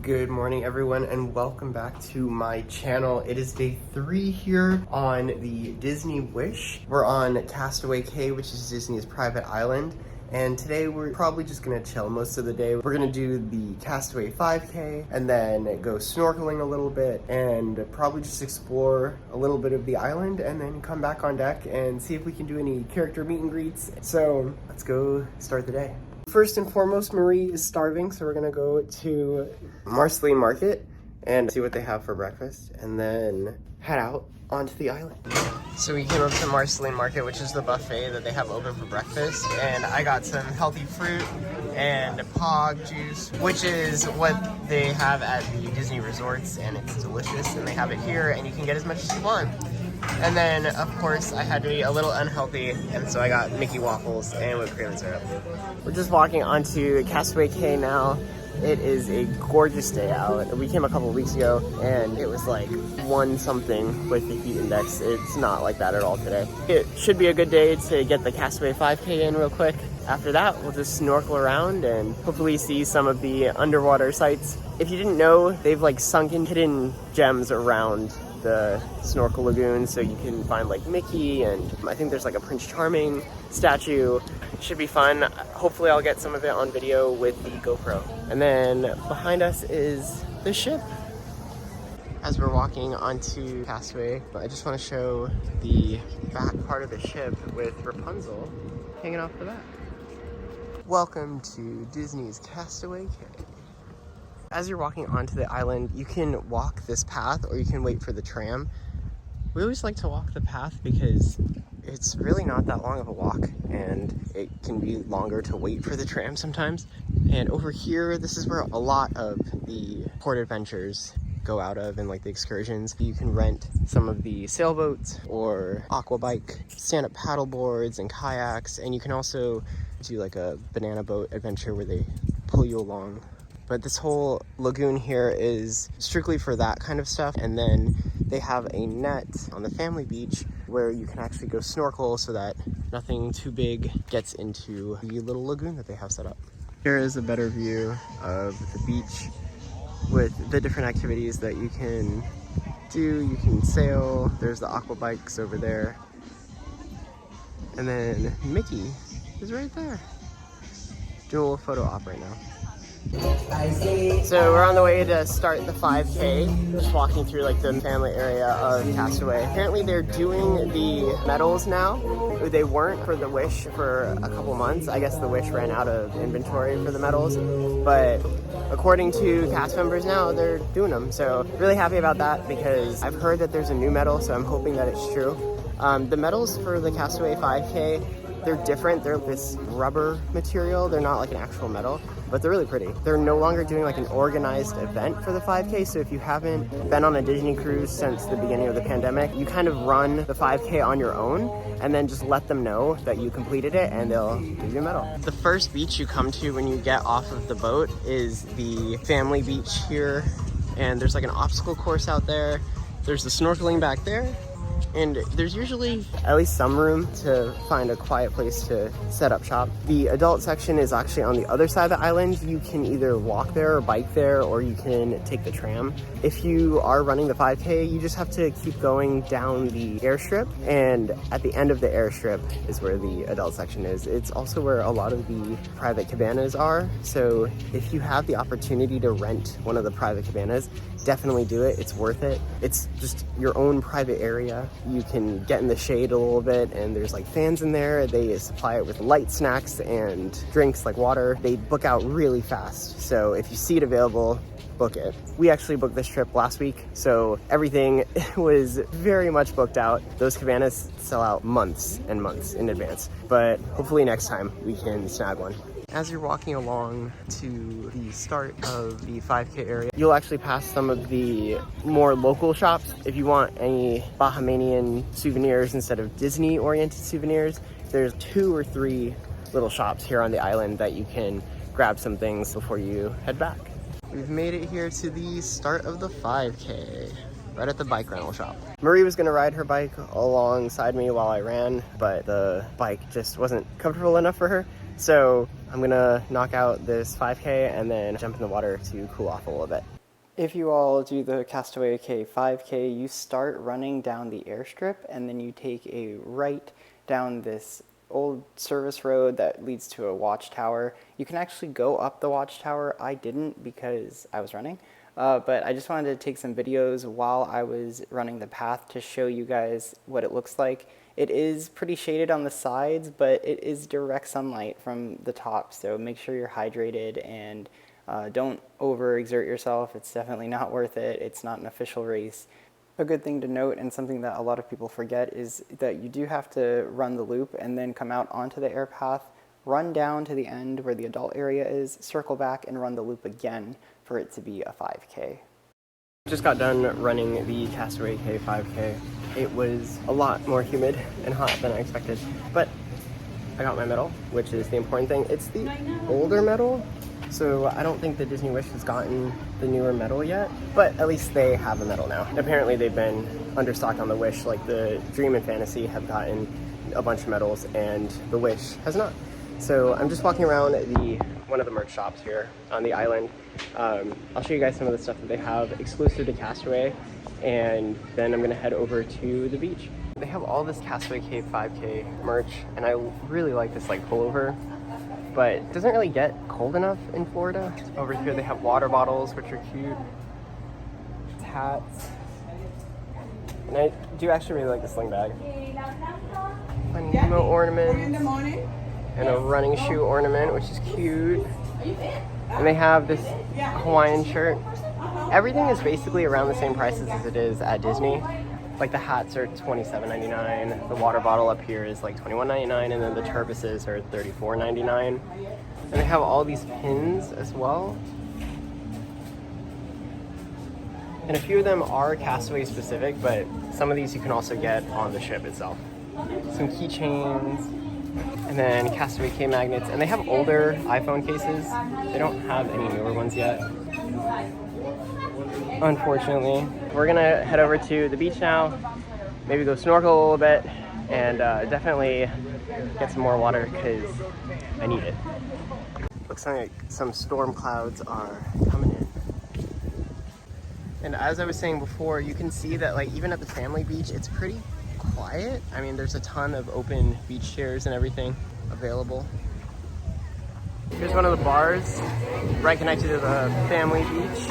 Good morning everyone and welcome back to my channel. It is day 3 here on the Disney Wish. We're on Castaway Cay, which is Disney's private island. And today we're probably just gonna chill most of the day. We're gonna do the Castaway 5K and then go snorkeling a little bit and probably just explore a little bit of the island and then come back on deck and see if we can do any character meet and greets. So let's go start the day. First and foremost, Marie is starving, so we're gonna go to Marceline Market and see what they have for breakfast and then head out onto the island. So we came up to Marceline Market, which is the buffet that they have open for breakfast, and I got some healthy fruit and pog juice, which is what they have at the Disney resorts, and it's delicious, and they have it here and you can get as much as you want. And then, of course, I had to be a little unhealthy, and so I got Mickey waffles and whipped cream and syrup. We're just walking onto Castaway Cay now. It is a gorgeous day out. We came a couple of weeks ago, and it was like 1 something with the heat index. It's not like that at all today. It should be a good day to get the Castaway 5K in real quick. After that, we'll just snorkel around and hopefully see some of the underwater sites. If you didn't know, they've like sunken hidden gems around the snorkel lagoon, so you can find like Mickey, and I think there's like a Prince Charming statue. Should be fun. Hopefully I'll get some of it on video with the GoPro. And then behind us is the ship. As we're walking onto Castaway, I just want to show the back part of the ship with Rapunzel hanging off the back. Welcome to Disney's Castaway Cay. As you're walking onto the island, you can walk this path or you can wait for the tram. We always like to walk the path because it's really not that long of a walk, and it can be longer to wait for the tram sometimes. And over here, this is where a lot of the port adventures go out of, and like the excursions. You can rent some of the sailboats or aqua bike, stand-up paddle boards and kayaks, and you can also do like a banana boat adventure where they pull you along. But this whole lagoon here is strictly for that kind of stuff. And then they have a net on the family beach where you can actually go snorkel so that nothing too big gets into the little lagoon that they have set up. Here is a better view of the beach with the different activities that you can do. You can sail, there's the aqua bikes over there. And then Mickey is right there. Doing a little photo op right now. So we're on the way to start the 5K, just walking through like the family area of Castaway. Apparently they're doing the medals now. They weren't for the Wish for a couple months. I guess the Wish ran out of inventory for the medals, but according to cast members now, they're doing them. So really happy about that because I've heard that there's a new medal, so I'm hoping that it's true. The medals for the Castaway 5K, they're different. They're this rubber material. They're not like an actual metal, but they're really pretty. They're no longer doing like an organized event for the 5K, so if you haven't been on a Disney cruise since the beginning of the pandemic, you kind of run the 5K on your own and then just let them know that you completed it and they'll give you a medal. The first beach you come to when you get off of the boat is the family beach here, and there's like an obstacle course out there. There's the snorkeling back there. And there's usually at least some room to find a quiet place to set up shop. The adult section is actually on the other side of the island. You can either walk there or bike there, or you can take the tram. If you are running the 5K, you just have to keep going down the airstrip, and at the end of the airstrip is where the adult section is. It's also where a lot of the private cabanas are. So if you have the opportunity to rent one of the private cabanas, definitely do it. It's worth it. It's just your own private area. You can get in the shade a little bit, and there's like fans in there. They supply it with light snacks and drinks like water. They book out really fast. So if you see it available, book it. We actually booked this trip last week, so everything was very much booked out. Those cabanas sell out months and months in advance, but hopefully next time we can snag one. As you're walking along to the start of the 5K area, you'll actually pass some of the more local shops. If you want any Bahamian souvenirs instead of Disney-oriented souvenirs, there's 2 or 3 little shops here on the island that you can grab some things before you head back. We've made it here to the start of the 5K, right at the bike rental shop. Marie was gonna ride her bike alongside me while I ran, but the bike just wasn't comfortable enough for her. So I'm gonna knock out this 5K and then jump in the water to cool off a little bit. If you all do the Castaway Cay 5K, you start running down the airstrip and then you take a right down this old service road that leads to a watchtower. You can actually go up the watchtower. I didn't because I was running, but I just wanted to take some videos while I was running the path to show you guys what it looks like. It is pretty shaded on the sides, but it is direct sunlight from the top, so make sure you're hydrated and don't overexert yourself. It's definitely not worth it. It's not an official race. A good thing to note, and something that a lot of people forget, is that you do have to run the loop and then come out onto the air path, run down to the end where the adult area is, circle back and run the loop again for it to be a 5K. Just got done running the Castaway Cay 5K. It was a lot more humid and hot than I expected, but I got my medal, which is the important thing. It's the older medal, so I don't think the Disney Wish has gotten the newer medal yet, but at least they have a medal now. Apparently they've been understocked on the Wish, like the Dream and Fantasy have gotten a bunch of medals and the Wish has not. So I'm just walking around one of the merch shops here on the island. I'll show you guys some of the stuff that they have exclusive to Castaway, and then I'm gonna head over to the beach. They have all this Castaway Cay 5K merch, and I really like this like pullover, but it doesn't really get cold enough in Florida. Over here they have water bottles, which are cute, hats, and I do actually really like the sling bag. A Nemo ornament, and a running shoe ornament, which is cute. And they have this Hawaiian shirt. Everything is basically around the same prices as it is at Disney. Like the hats are $27.99, the water bottle up here is like $21.99, and then the turbises are $34.99. And they have all these pins as well. And a few of them are Castaway specific, but some of these you can also get on the ship itself. Some keychains, and then Castaway Cay magnets, and they have older iPhone cases. They don't have any newer ones yet, unfortunately. We're gonna head over to the beach now, maybe go snorkel a little bit, and definitely get some more water because I need it. Looks like some storm clouds are coming in. And as I was saying before, you can see that like even at the family beach, it's pretty quiet. I mean, there's a ton of open beach chairs and everything available. Here's one of the bars right connected to the family beach.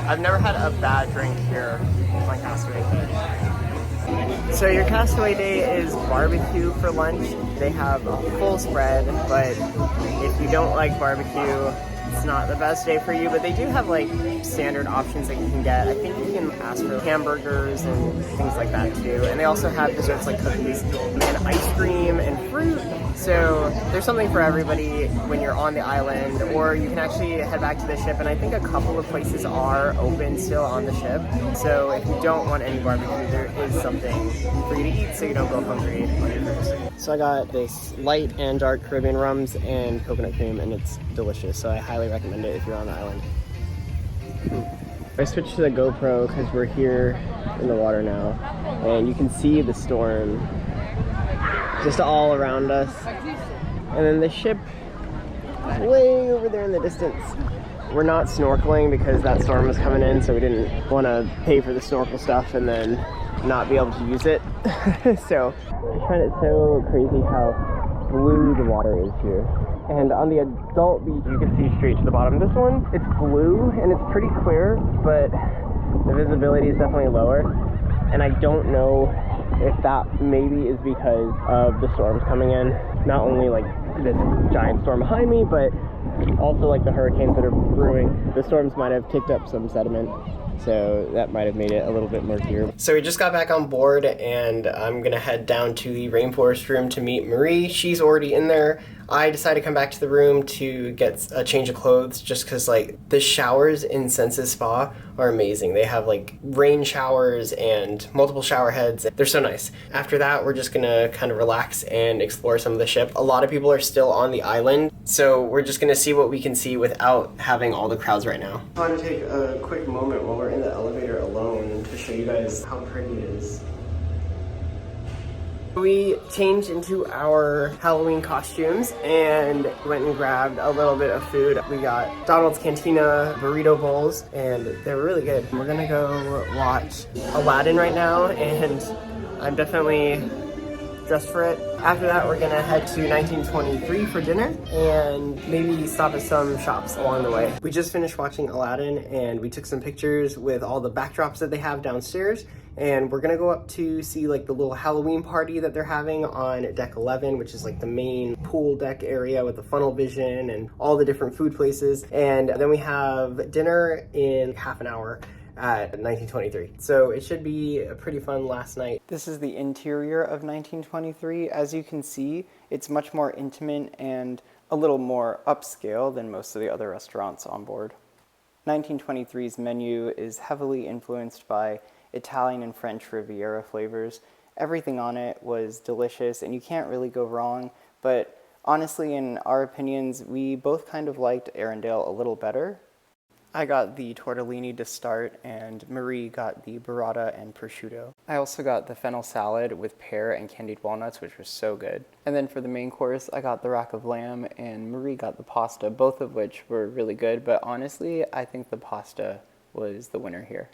I've never had a bad drink here on Castaway Cay. So your Castaway Day is barbecue for lunch. They have a full spread, but if you don't like barbecue, it's not the best day for you, but they do have like standard options that you can get. I think you can ask for hamburgers and things like that too. And they also have desserts like cookies and ice cream and fruit. So there's something for everybody when you're on the island, or you can actually head back to the ship. And I think a couple of places are open still on the ship. So if you don't want any barbecue, there is something for you to eat so you don't go hungry on your cruise. So I got this light and dark Caribbean rums and coconut cream, and it's delicious. So I highly recommend it if you're on the island. I switched to the GoPro because we're here in the water now, and you can see the storm just all around us. And then the ship way over there in the distance. We're not snorkeling because that storm was coming in, so we didn't want to pay for the snorkel stuff and then not be able to use it. So I find it so crazy how blue the water is here. And on the adult beach, you can see straight to the bottom. This one, it's blue and it's pretty clear, but the visibility is definitely lower. And I don't know if that maybe is because of the storms coming in. Not only like this giant storm behind me, but also like the hurricanes that are brewing. The storms might have kicked up some sediment, so that might have made it a little bit murkier. So we just got back on board, and I'm gonna head down to the rainforest room to meet Marie. She's already in there. I decided to come back to the room to get a change of clothes just because like the showers in Senses Spa are amazing. They have like rain showers and multiple shower heads. They're so nice. After that, we're just gonna kind of relax and explore some of the ship. A lot of people are still on the island, so we're just gonna see what we can see without having all the crowds right now. I want to take a quick moment while we're in the elevator alone to show you guys how pretty it is. We changed into our Halloween costumes and went and grabbed a little bit of food. We got Donald's Cantina burrito bowls, and they're really good. We're gonna go watch Aladdin right now, and I'm definitely dressed for it. After that, we're gonna head to 1923 for dinner and maybe stop at some shops along the way. We just finished watching Aladdin and we took some pictures with all the backdrops that they have downstairs, and we're gonna go up to see like the little Halloween party that they're having on deck 11, which is like the main pool deck area with the funnel vision and all the different food places. And then we have dinner in half an hour at 1923. So it should be a pretty fun last night. This is the interior of 1923. As you can see, it's much more intimate and a little more upscale than most of the other restaurants on board. 1923's menu is heavily influenced by Italian and French Riviera flavors. Everything on it was delicious and you can't really go wrong, but honestly, in our opinions, we both kind of liked Arendelle a little better. I got the tortellini to start, and Marie got the burrata and prosciutto. I also got the fennel salad with pear and candied walnuts, which was so good. And then for the main course, I got the rack of lamb, and Marie got the pasta, both of which were really good, but honestly, I think the pasta was the winner here.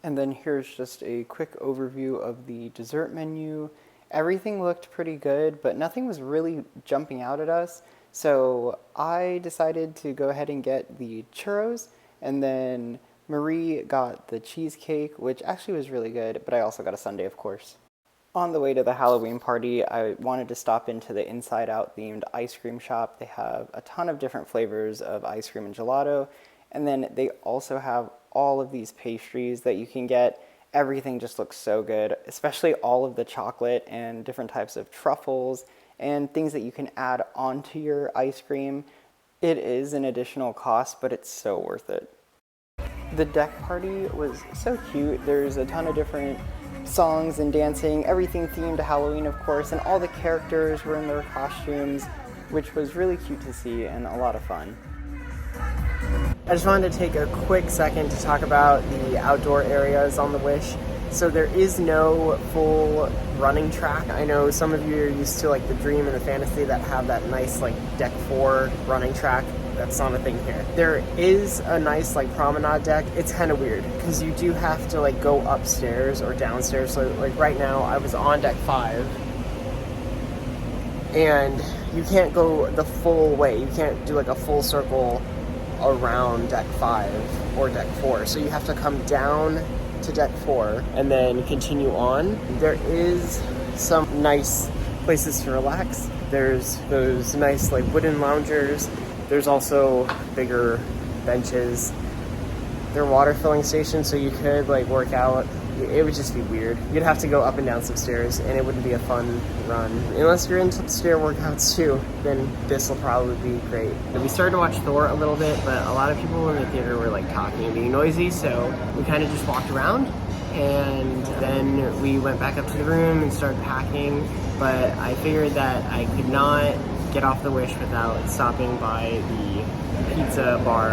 And then here's just a quick overview of the dessert menu. Everything looked pretty good, but nothing was really jumping out at us, so I decided to go ahead and get the churros. And then Marie got the cheesecake, which actually was really good, but I also got a sundae, of course. On the way to the Halloween party, I wanted to stop into the Inside Out themed ice cream shop. They have a ton of different flavors of ice cream and gelato, and then they also have all of these pastries that you can get. Everything just looks so good, especially all of the chocolate and different types of truffles and things that you can add onto your ice cream. It is an additional cost, but it's so worth it. The deck party was so cute. There's a ton of different songs and dancing, everything themed to Halloween, of course, and all the characters were in their costumes, which was really cute to see and a lot of fun. I just wanted to take a quick second to talk about the outdoor areas on the Wish. So there is no full running track. I know some of you are used to like the Dream and the Fantasy that have that nice like deck 4 running track. That's not a thing here. There is a nice like promenade deck. It's kind of weird because you do have to like go upstairs or downstairs. So like right now I was on deck 5 and you can't go the full way. You can't do like a full circle around deck 5 or deck 4. So you have to come down to deck 4 and then continue on. There is some nice places to relax. There's those nice like wooden loungers. There's also bigger benches. There are water filling stations, so you could like work out. It would just be weird. You'd have to go up and down some stairs and it wouldn't be a fun run. Unless you're into stair workouts too, then this will probably be great. And we started to watch Thor a little bit, but a lot of people in the theater were like talking and being noisy, so we kind of just walked around and then we went back up to the room and started packing. But I figured that I could not get off the Wish without stopping by the pizza bar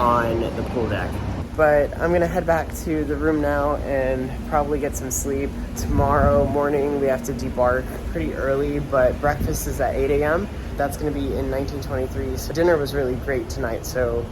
on the pool deck. But I'm gonna head back to the room now and probably get some sleep. Tomorrow morning we have to debark pretty early, but breakfast is at 8 a.m. That's gonna be in 1923. So dinner was really great tonight, so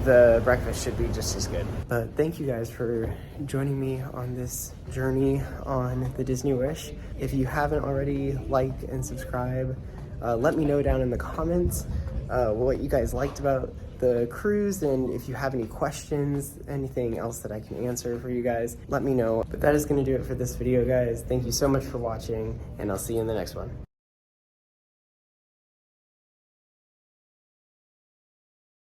the breakfast should be just as good. But thank you guys for joining me on this journey on the Disney Wish. If you haven't already, like and subscribe. Let me know down in the comments what you guys liked about the cruise, and if you have any questions, anything else that I can answer for you guys, let me know. But that is going to do it for this video, guys. Thank you so much for watching, and I'll see you in the next one.